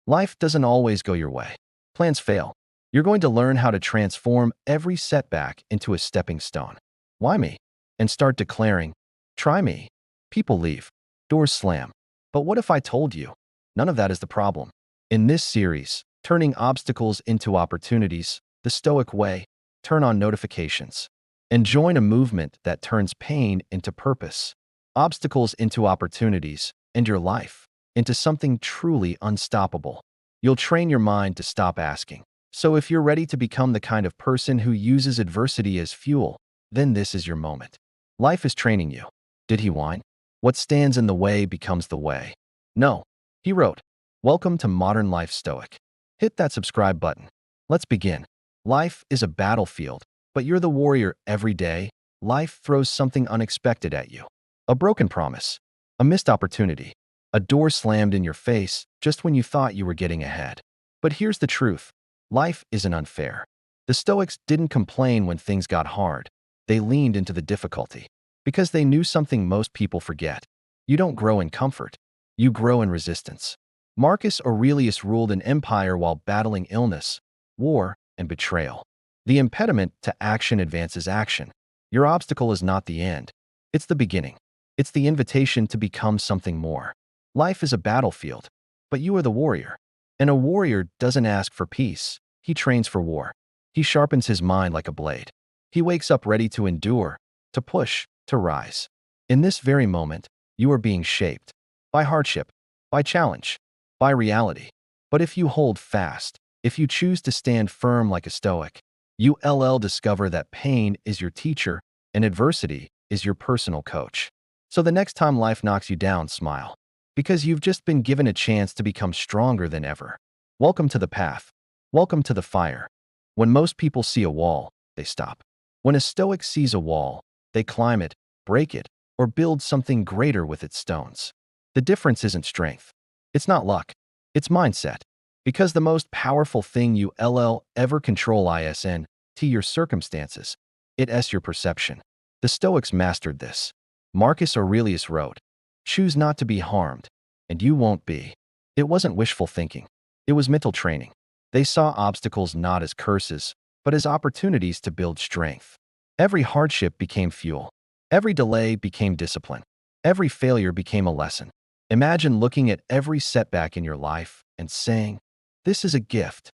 Life doesn't always go your way. Plans fail. You're going to learn how to transform every setback into a stepping stone. Why me? And start declaring, try me. People leave. Doors slam. But what if I told you? None of that is the problem. In this series, Turning Obstacles into Opportunities, the Stoic Way, turn on notifications and join a movement that turns pain into purpose, obstacles into opportunities, and your life into something truly unstoppable. You'll train your mind to stop asking. So if you're ready to become the kind of person who uses adversity as fuel, then this is your moment. Life is training you. Did he whine? What stands in the way becomes the way. No, he wrote, welcome to Modern Life Stoic. Hit that subscribe button. Let's begin. Life is a battlefield, but you're the warrior every day. Life throws something unexpected at you. A broken promise, a missed opportunity, a door slammed in your face just when you thought you were getting ahead. But here's the truth. Life isn't unfair. The Stoics didn't complain when things got hard. They leaned into the difficulty because they knew something most people forget. You don't grow in comfort. You grow in resistance. Marcus Aurelius ruled an empire while battling illness, war, and betrayal. The impediment to action advances action. Your obstacle is not the end. It's the beginning. It's the invitation to become something more. Life is a battlefield, but you are the warrior. And a warrior doesn't ask for peace. He trains for war. He sharpens his mind like a blade. He wakes up ready to endure, to push, to rise. In this very moment, you are being shaped by hardship, by challenge, by reality. But if you hold fast, if you choose to stand firm like a Stoic, you'll discover that pain is your teacher and adversity is your personal coach. So the next time life knocks you down, smile, because you've just been given a chance to become stronger than ever. Welcome to the path. Welcome to the fire. When most people see a wall, they stop. When a Stoic sees a wall, they climb it, break it, or build something greater with its stones. The difference isn't strength. It's not luck. It's mindset. Because the most powerful thing you ever control isn't your circumstances. It's your perception. The Stoics mastered this. Marcus Aurelius wrote, choose not to be harmed, and you won't be. It wasn't wishful thinking. It was mental training. They saw obstacles not as curses, but as opportunities to build strength. Every hardship became fuel. Every delay became discipline. Every failure became a lesson. Imagine looking at every setback in your life and saying, this is a gift.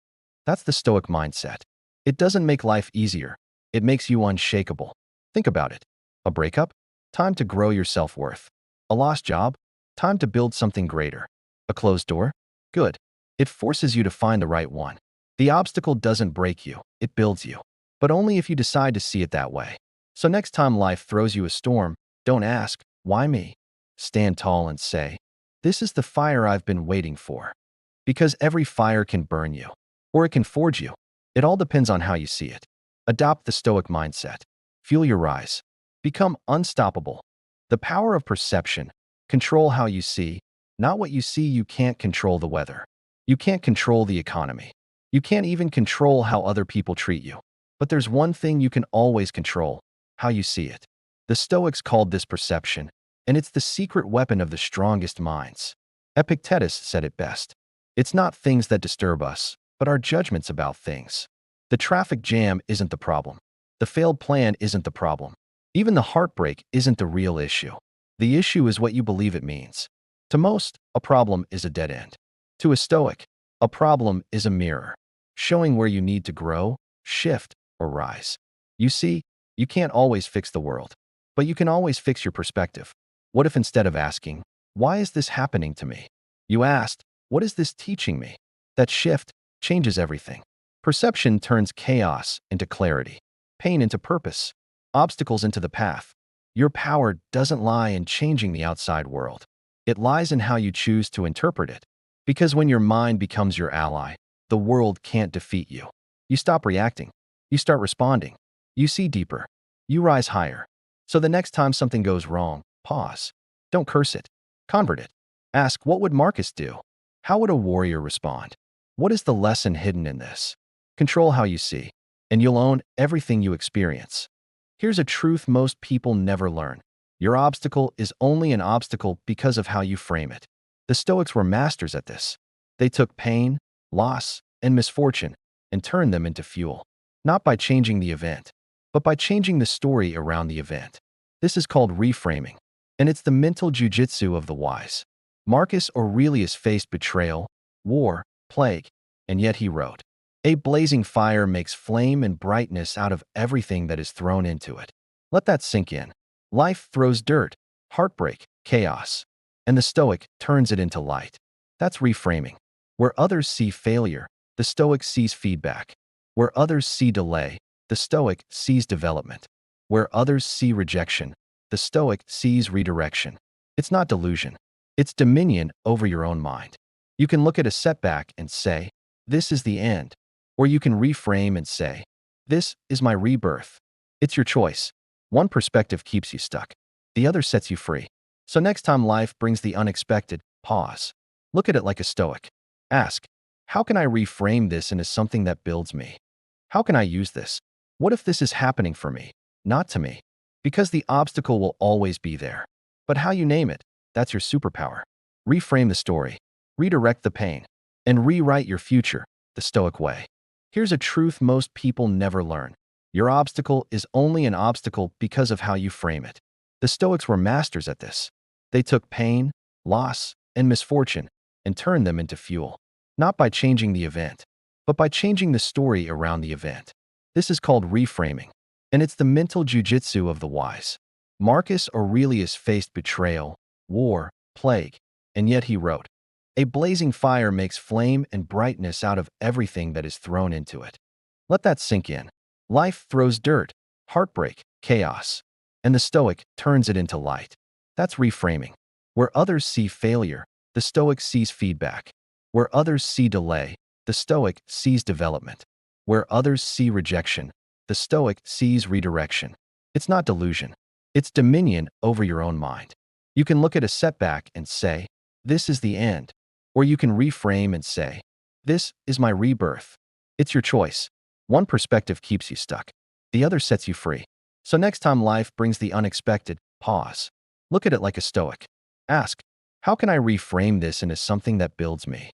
That's the Stoic mindset. It doesn't make life easier. It makes you unshakable. Think about it. A breakup? Time to grow your self-worth. A lost job? Time to build something greater. A closed door? Good. It forces you to find the right one. The obstacle doesn't break you, it builds you. But only if you decide to see it that way. So next time life throws you a storm, don't ask, why me? Stand tall and say, this is the fire I've been waiting for. Because every fire can burn you, or it can forge you. It all depends on how you see it. Adopt the Stoic mindset. Fuel your rise. Become unstoppable. The power of perception. Control how you see. Not what you see. You can't control the weather. You can't control the economy. You can't even control how other people treat you. But there's one thing you can always control, how you see it. The Stoics called this perception, and it's the secret weapon of the strongest minds. Epictetus said it best. It's not things that disturb us, but our judgments about things. The traffic jam isn't the problem. The failed plan isn't the problem. Even the heartbreak isn't the real issue. The issue is what you believe it means. To most, a problem is a dead end. To a Stoic, a problem is a mirror, showing where you need to grow, shift, or rise. You see, you can't always fix the world, but you can always fix your perspective. What if instead of asking, why is this happening to me? You asked, what is this teaching me? That shift changes everything. Perception turns chaos into clarity, pain into purpose, obstacles into the path. Your power doesn't lie in changing the outside world. It lies in how you choose to interpret it. Because when your mind becomes your ally, the world can't defeat you. You stop reacting. You start responding. You see deeper. You rise higher. So the next time something goes wrong, pause. Don't curse it. Convert it. Ask, what would Marcus do? How would a warrior respond? What is the lesson hidden in this? Control how you see, and you'll own everything you experience. Here's a truth most people never learn. Your obstacle is only an obstacle because of how you frame it. The Stoics were masters at this. They took pain, loss, and misfortune and turned them into fuel, not by changing the event, but by changing the story around the event. This is called reframing, and it's the mental jujitsu of the wise. Marcus Aurelius faced betrayal, war, plague, and yet he wrote, "A blazing fire makes flame and brightness out of everything that is thrown into it." Let that sink in. Life throws dirt, heartbreak, chaos, and the Stoic turns it into light. That's reframing. Where others see failure, the Stoic sees feedback. Where others see delay, the Stoic sees development. Where others see rejection, the Stoic sees redirection. It's not delusion. It's dominion over your own mind. You can look at a setback and say, "This is the end." Or you can reframe and say, "This is my rebirth." It's your choice. One perspective keeps you stuck. The other sets you free. So next time life brings the unexpected, pause. Look at it like a Stoic. Ask, how can I reframe this into something that builds me? How can I use this? What if this is happening for me, not to me? Because the obstacle will always be there. But how you name it, that's your superpower. Reframe the story, redirect the pain, and rewrite your future the Stoic way. Here's a truth most people never learn. Your obstacle is only an obstacle because of how you frame it. The Stoics were masters at this. They took pain, loss, and misfortune and turned them into fuel, not by changing the event, but by changing the story around the event. This is called reframing, and it's the mental jujitsu of the wise. Marcus Aurelius faced betrayal, war, plague, and yet he wrote, "A blazing fire makes flame and brightness out of everything that is thrown into it." Let that sink in. Life throws dirt, heartbreak, chaos, and the Stoic turns it into light. That's reframing. Where others see failure, the Stoic sees feedback. Where others see delay, the Stoic sees development. Where others see rejection, the Stoic sees redirection. It's not delusion. It's dominion over your own mind. You can look at a setback and say, "This is the end." Or you can reframe and say, "This is my rebirth." It's your choice. One perspective keeps you stuck. The other sets you free. So next time life brings the unexpected, pause. Look at it like a Stoic. Ask, how can I reframe this into something that builds me?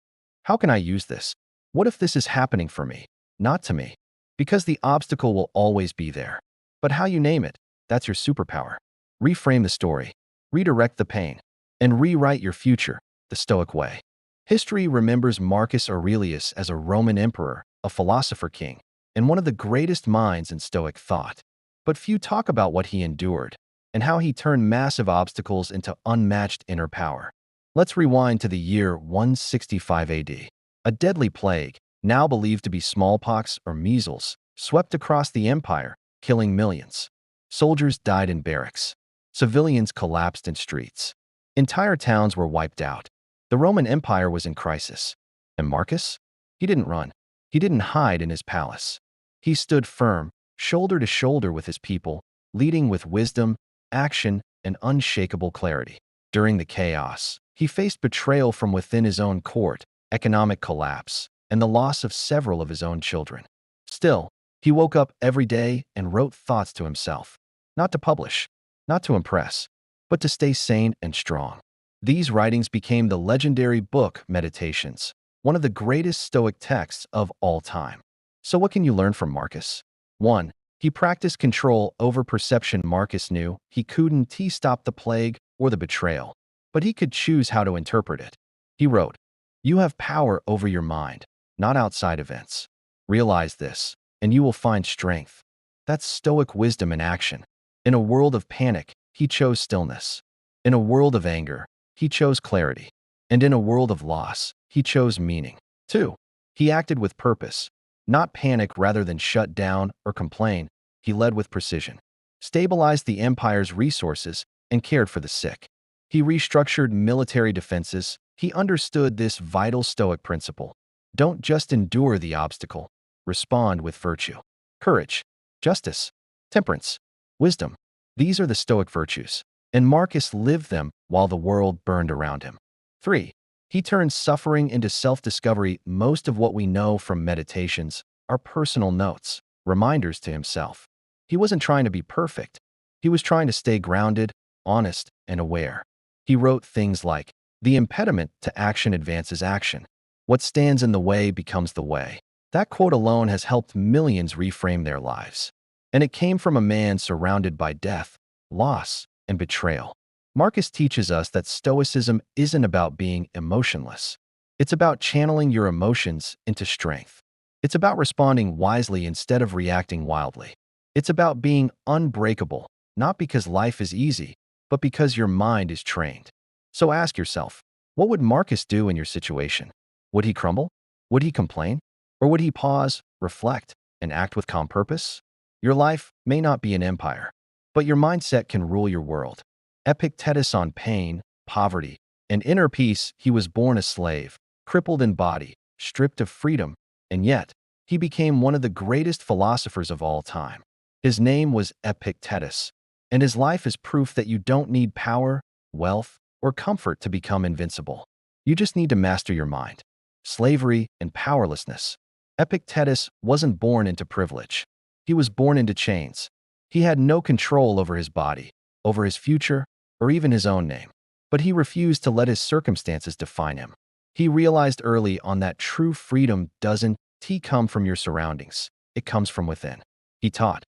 How can I use this? What if this is happening for me, not to me? Because the obstacle will always be there. But how you name it, that's your superpower. Reframe the story, redirect the pain, and rewrite your future the Stoic way. History remembers Marcus Aurelius as a Roman emperor, a philosopher king, and one of the greatest minds in Stoic thought. But few talk about what he endured and how he turned massive obstacles into unmatched inner power. Let's rewind to the year 165 AD. A deadly plague, now believed to be smallpox or measles, swept across the empire, killing millions. Soldiers died in barracks. Civilians collapsed in streets. Entire towns were wiped out. The Roman Empire was in crisis. And Marcus? He didn't run. He didn't hide in his palace. He stood firm, shoulder to shoulder with his people, leading with wisdom, action, and unshakable clarity. During the chaos, he faced betrayal from within his own court, economic collapse, and the loss of several of his own children. Still, he woke up every day and wrote thoughts to himself, not to publish, not to impress, but to stay sane and strong. These writings became the legendary book Meditations, one of the greatest Stoic texts of all time. So what can you learn from Marcus? 1. He practiced control over perception. Marcus knew he couldn't stop the plague or the betrayal, but he could choose how to interpret it. He wrote, "You have power over your mind, not outside events. Realize this, and you will find strength." That's Stoic wisdom in action. In a world of panic, he chose stillness. In a world of anger, he chose clarity. And in a world of loss, he chose meaning. 2. He acted with purpose. Not panic rather than shut down or complain, he led with precision. Stabilized the empire's resources and cared for the sick. He restructured military defenses. He understood this vital Stoic principle. Don't just endure the obstacle. Respond with virtue. Courage, justice, temperance, wisdom. These are the Stoic virtues, and Marcus lived them while the world burned around him. 3. He turned suffering into self-discovery. Most of what we know from Meditations are personal notes, reminders to himself. He wasn't trying to be perfect. He was trying to stay grounded, honest, and aware. He wrote things like, "The impediment to action advances action. What stands in the way becomes the way. That quote alone has helped millions reframe their lives. And it came from a man surrounded by death, loss, and betrayal. Marcus teaches us that Stoicism isn't about being emotionless. It's about channeling your emotions into strength. It's about responding wisely instead of reacting wildly. It's about being unbreakable, not because life is easy, but because your mind is trained. So ask yourself, what would Marcus do in your situation? Would he crumble? Would he complain? Or would he pause, reflect, and act with calm purpose? Your life may not be an empire, but your mindset can rule your world. Epictetus on pain, poverty, and inner peace. He was born a slave, crippled in body, stripped of freedom, and yet he became one of the greatest philosophers of all time. His name was Epictetus, and his life is proof that you don't need power, wealth, or comfort to become invincible. You just need to master your mind. Slavery and powerlessness. Epictetus wasn't born into privilege. He was born into chains. He had no control over his body, over his future, or even his own name. But he refused to let his circumstances define him. He realized early on that true freedom doesn't come from your surroundings. It comes from within. He taught,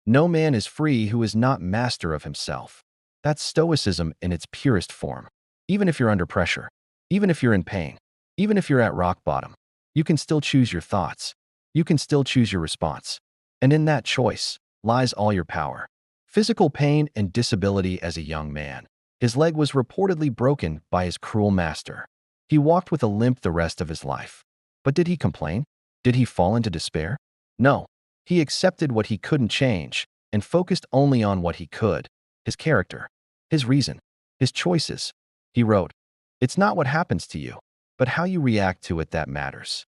"No man is free who is not master of himself." That's Stoicism in its purest form. Even if you're under pressure, even if you're in pain, even if you're at rock bottom, you can still choose your thoughts. You can still choose your response. And in that choice lies all your power. Physical pain and disability. As a young man, his leg was reportedly broken by his cruel master. He walked with a limp the rest of his life. But did he complain? Did he fall into despair? No. He accepted what he couldn't change and focused only on what he could: his character, his reason, his choices. He wrote, "It's not what happens to you, but how you react to it that matters."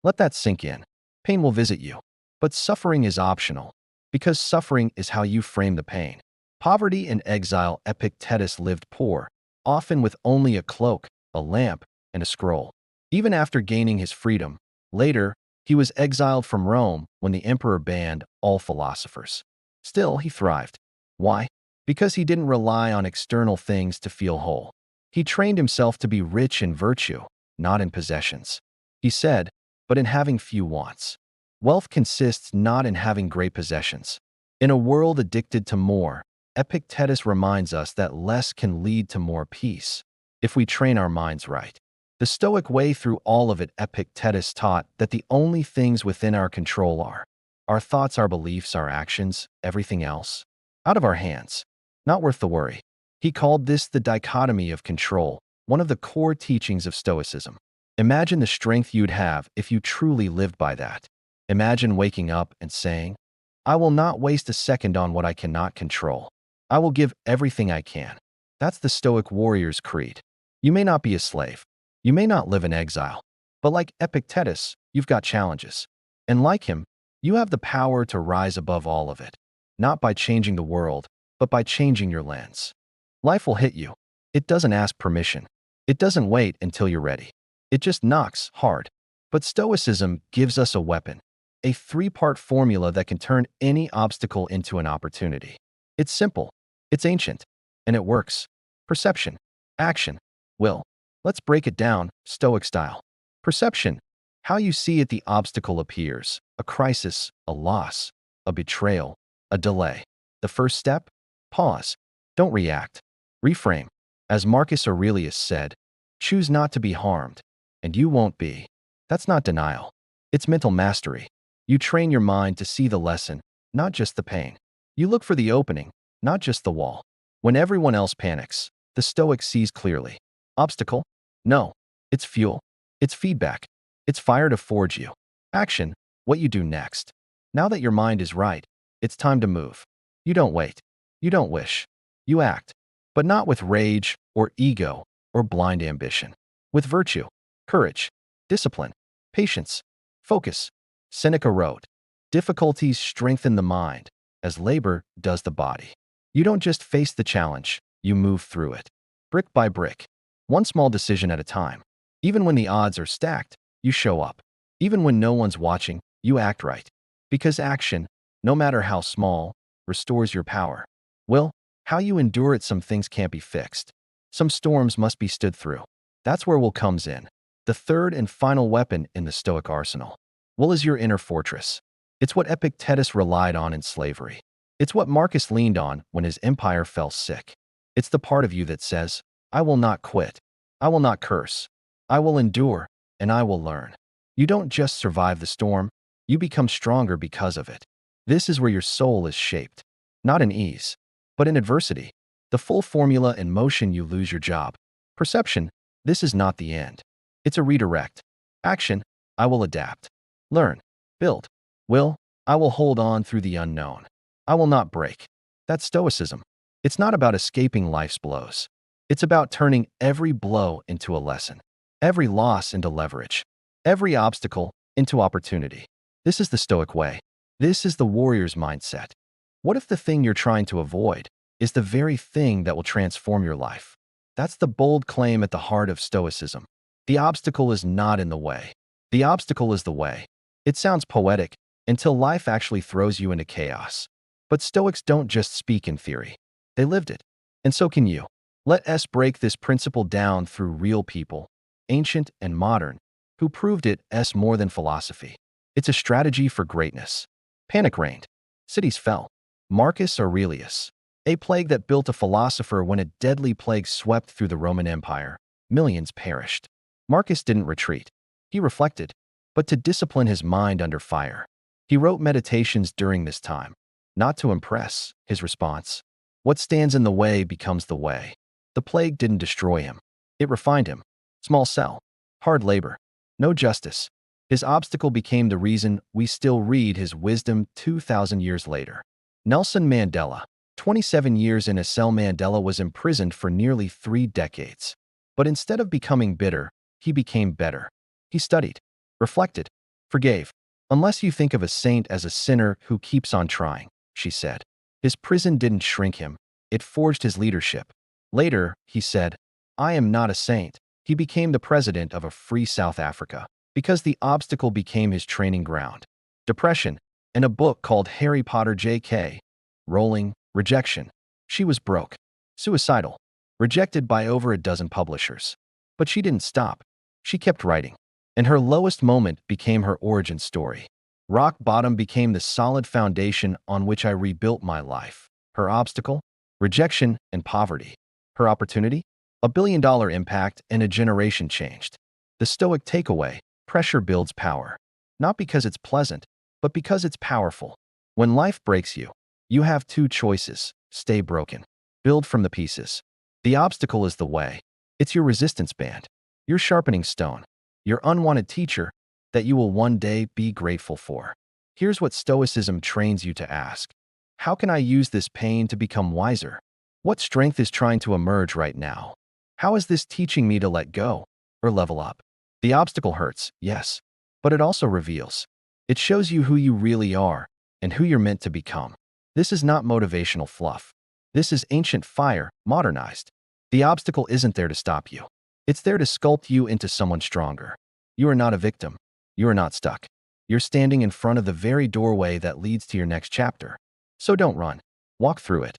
Let that sink in. Pain will visit you, but suffering is optional, because suffering is how you frame the pain. Poverty and exile. Epictetus lived poor, often with only a cloak, a lamp, and a scroll. Even after gaining his freedom, later, he was exiled from Rome when the emperor banned all philosophers. Still, he thrived. Why? Because he didn't rely on external things to feel whole. He trained himself to be rich in virtue, not in possessions. He said, but in having few wants. Wealth consists not in having great possessions. In a world addicted to more, Epictetus reminds us that less can lead to more peace, if we train our minds right. The Stoic way through all of it. Epictetus taught that the only things within our control are our thoughts, our beliefs, our actions. Everything else, out of our hands, not worth the worry. He called this the dichotomy of control, one of the core teachings of Stoicism. Imagine the strength you'd have if you truly lived by that. Imagine waking up and saying, "I will not waste a second on what I cannot control. I will give everything I can." That's the Stoic warrior's creed. You may not be a slave. You may not live in exile. But like Epictetus, you've got challenges. And like him, you have the power to rise above all of it. Not by changing the world, but by changing your lens. Life will hit you. It doesn't ask permission. It doesn't wait until you're ready. It just knocks hard. But Stoicism gives us a weapon, a three-part formula that can turn any obstacle into an opportunity. It's simple, it's ancient, and it works. Perception, action, will. Let's break it down, Stoic style. Perception, how you see it. The obstacle appears: a crisis, a loss, a betrayal, a delay. The first step? Pause. Don't react. Reframe. As Marcus Aurelius said, choose not to be harmed, and you won't be. That's not denial. It's mental mastery. You train your mind to see the lesson, not just the pain. You look for the opening, not just the wall. When everyone else panics, the Stoic sees clearly. Obstacle? No. It's fuel. It's feedback. It's fire to forge you. Action, what you do next. Now that your mind is right, it's time to move. You don't wait. You don't wish. You act. But not with rage or ego or blind ambition. With virtue, courage, discipline, patience, focus. Seneca wrote, "Difficulties strengthen the mind, as labor does the body." You don't just face the challenge, you move through it. Brick by brick. One small decision at a time. Even when the odds are stacked, you show up. Even when no one's watching, you act right. Because action, no matter how small, restores your power. Will, how you endure it. Some things can't be fixed. Some storms must be stood through. That's where will comes in. The third and final weapon in the Stoic arsenal. Will is your inner fortress. It's what Epictetus relied on in slavery. It's what Marcus leaned on when his empire fell sick. It's the part of you that says, I will not quit. I will not curse. I will endure, and I will learn. You don't just survive the storm, you become stronger because of it. This is where your soul is shaped. Not in ease, but in adversity. The full formula in motion, you lose your job. Perception, this is not the end. It's a redirect. Action, I will adapt. Learn. Build. Will, I will hold on through the unknown. I will not break. That's Stoicism. It's not about escaping life's blows. It's about turning every blow into a lesson, every loss into leverage, every obstacle into opportunity. This is the Stoic way. This is the warrior's mindset. What if the thing you're trying to avoid is the very thing that will transform your life? That's the bold claim at the heart of Stoicism. The obstacle is not in the way. The obstacle is the way. It sounds poetic until life actually throws you into chaos. But Stoics don't just speak in theory. They lived it. And so can you. Let us break this principle down through real people, ancient and modern, who proved it as more than philosophy. It's a strategy for greatness. Panic reigned. Cities fell. Marcus Aurelius, a plague that built a philosopher when a deadly plague swept through the Roman Empire. Millions perished. Marcus didn't retreat. He reflected, but to discipline his mind under fire. He wrote meditations during this time, not to impress. His response, what stands in the way becomes the way. The plague didn't destroy him. It refined him. Small cell, hard labor, no justice. His obstacle became the reason we still read his wisdom 2,000 years later. Nelson Mandela, 27 years in a cell. Mandela was imprisoned for nearly 3 decades. But instead of becoming bitter, he became better. He studied, reflected, forgave. Unless you think of a saint as a sinner who keeps on trying, she said. His prison didn't shrink him. It forged his leadership. Later, he said, I am not a saint. He became the president of a free South Africa because the obstacle became his training ground. Depression, and a book called Harry Potter J.K. Rowling, rejection. She was broke. Suicidal. Rejected by over a dozen publishers. But she didn't stop. She kept writing. And her lowest moment became her origin story. Rock bottom became the solid foundation on which I rebuilt my life. Her obstacle? Rejection and poverty. Her opportunity? $1 billion impact and a generation changed. The Stoic takeaway, pressure builds power. Not because it's pleasant, but because it's powerful. When life breaks you, you have 2 choices. Stay broken. Build from the pieces. The obstacle is the way. It's your resistance band, your sharpening stone, your unwanted teacher that you will one day be grateful for. Here's what Stoicism trains you to ask. How can I use this pain to become wiser? What strength is trying to emerge right now? How is this teaching me to let go or level up? The obstacle hurts, yes, but it also reveals. It shows you who you really are and who you're meant to become. This is not motivational fluff. This is ancient fire, modernized. The obstacle isn't there to stop you. It's there to sculpt you into someone stronger. You are not a victim. You are not stuck. You're standing in front of the very doorway that leads to your next chapter. So don't run. Walk through it.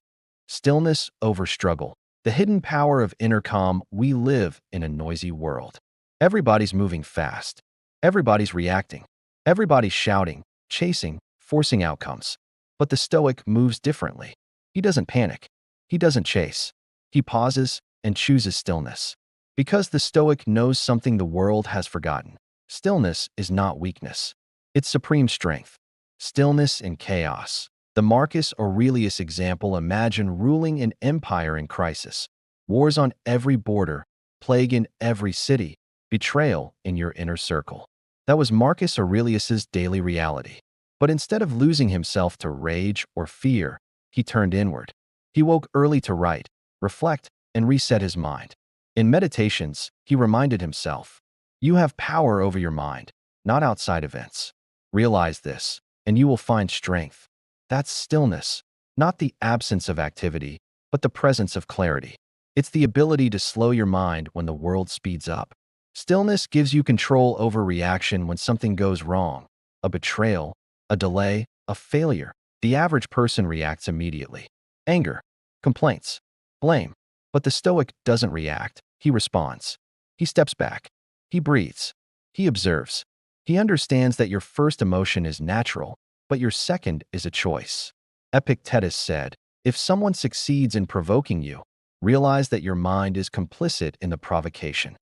Stillness over struggle. The hidden power of inner calm. We live in a noisy world. Everybody's moving fast. Everybody's reacting. Everybody's shouting, chasing, forcing outcomes. But the Stoic moves differently. He doesn't panic. He doesn't chase. He pauses and chooses stillness. Because the Stoic knows something the world has forgotten. Stillness is not weakness. It's supreme strength. Stillness in chaos. The Marcus Aurelius example. Imagine ruling an empire in crisis. Wars on every border, plague in every city, betrayal in your inner circle. That was Marcus Aurelius's daily reality. But instead of losing himself to rage or fear, he turned inward. He woke early to write, reflect, and reset his mind. In meditations, he reminded himself, you have power over your mind, not outside events. Realize this, and you will find strength. That's stillness, not the absence of activity, but the presence of clarity. It's the ability to slow your mind when the world speeds up. Stillness gives you control over reaction when something goes wrong. A betrayal, a delay, a failure. The average person reacts immediately. Anger, complaints, blame. But the Stoic doesn't react. He responds. He steps back. He breathes. He observes. He understands that your first emotion is natural, but your second is a choice. Epictetus said, if someone succeeds in provoking you, realize that your mind is complicit in the provocation.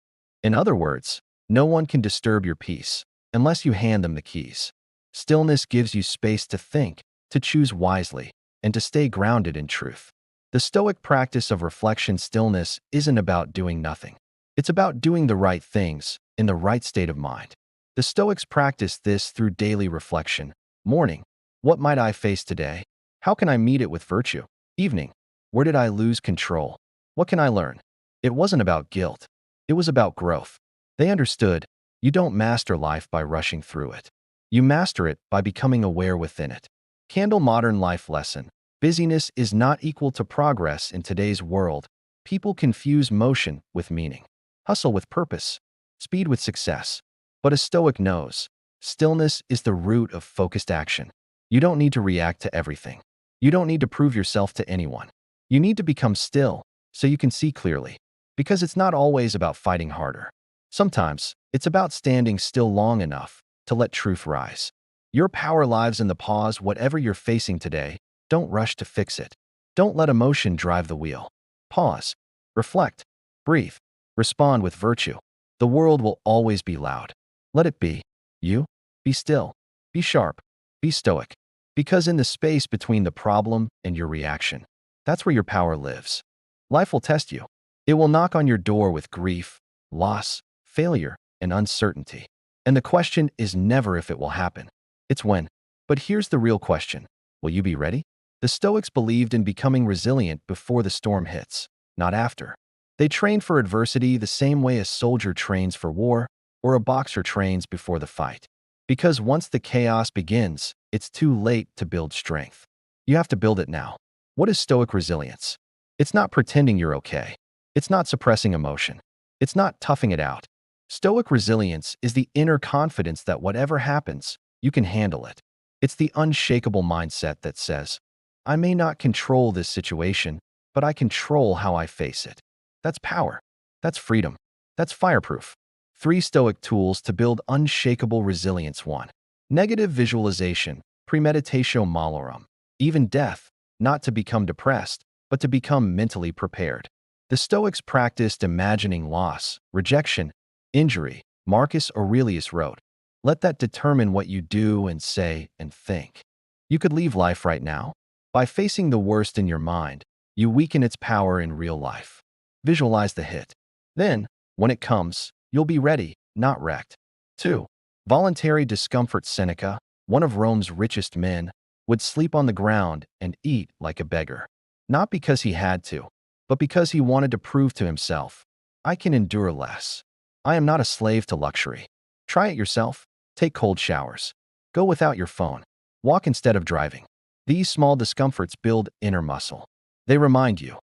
In other words, no one can disturb your peace unless you hand them the keys. Stillness gives you space to think, to choose wisely, and to stay grounded in truth. The Stoic practice of reflection stillness isn't about doing nothing. It's about doing the right things in the right state of mind. The Stoics practice this through daily reflection. Morning, what might I face today? How can I meet it with virtue? Evening, where did I lose control? What can I learn? It wasn't about guilt. It was about growth. They understood, you don't master life by rushing through it. You master it by becoming aware within it. Candle modern life lesson. Busyness is not equal to progress in today's world. People confuse motion with meaning, hustle with purpose, speed with success. But a Stoic knows, stillness is the root of focused action. You don't need to react to everything. You don't need to prove yourself to anyone. You need to become still so you can see clearly. Because it's not always about fighting harder. Sometimes, it's about standing still long enough to let truth rise. Your power lies in the pause. Whatever you're facing today, don't rush to fix it. Don't let emotion drive the wheel. Pause. Reflect. Breathe. Respond with virtue. The world will always be loud. Let it be. You? Be still. Be sharp. Be stoic. Because in the space between the problem and your reaction, that's where your power lives. Life will test you. It will knock on your door with grief, loss, failure, and uncertainty. And the question is never if it will happen. It's when. But here's the real question. Will you be ready? The Stoics believed in becoming resilient before the storm hits, not after. They trained for adversity the same way a soldier trains for war or a boxer trains before the fight. Because once the chaos begins, it's too late to build strength. You have to build it now. What is Stoic resilience? It's not pretending you're okay. It's not suppressing emotion. It's not toughing it out. Stoic resilience is the inner confidence that whatever happens, you can handle it. It's the unshakable mindset that says, I may not control this situation, but I control how I face it. That's power. That's freedom. That's fireproof. 3 Stoic tools to build unshakable resilience. 1. Negative visualization, premeditatio malorum. Even death, not to become depressed, but to become mentally prepared. The Stoics practiced imagining loss, rejection, injury. Marcus Aurelius wrote, let that determine what you do and say and think. You could leave life right now. By facing the worst in your mind, you weaken its power in real life. Visualize the hit. Then, when it comes, you'll be ready, not wrecked. 2. Voluntary discomfort. Seneca, one of Rome's richest men, would sleep on the ground and eat like a beggar. Not because he had to, but because he wanted to prove to himself, I can endure less. I am not a slave to luxury. Try it yourself. Take cold showers. Go without your phone. Walk instead of driving. These small discomforts build inner muscle. They remind you,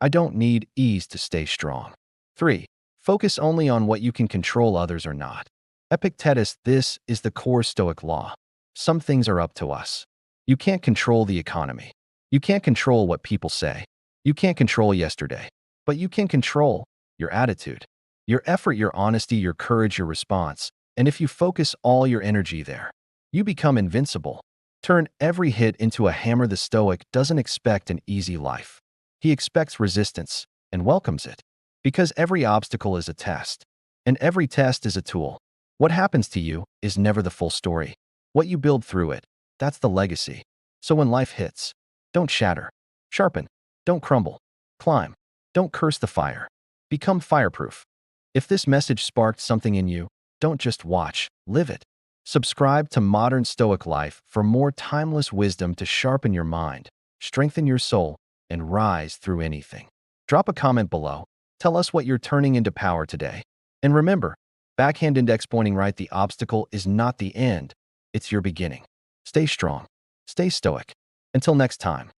I don't need ease to stay strong. 3. Focus only on what you can control, others or not. Epictetus, this is the core Stoic law. Some things are up to us. You can't control the economy. You can't control what people say. You can't control yesterday. But you can control your attitude, your effort, your honesty, your courage, your response. And if you focus all your energy there, you become invincible. Turn every hit into a hammer. The Stoic doesn't expect an easy life. He expects resistance and welcomes it. Because every obstacle is a test, and every test is a tool. What happens to you is never the full story. What you build through it, that's the legacy. So when life hits, don't shatter. Sharpen. Don't crumble. Climb. Don't curse the fire. Become fireproof. If this message sparked something in you, don't just watch, live it. Subscribe to Modern Stoic Life for more timeless wisdom to sharpen your mind, strengthen your soul, and rise through anything. Drop a comment below. Tell us what you're turning into power today. And remember, backhand index pointing right, the obstacle is not the end, it's your beginning. Stay strong. Stay stoic. Until next time.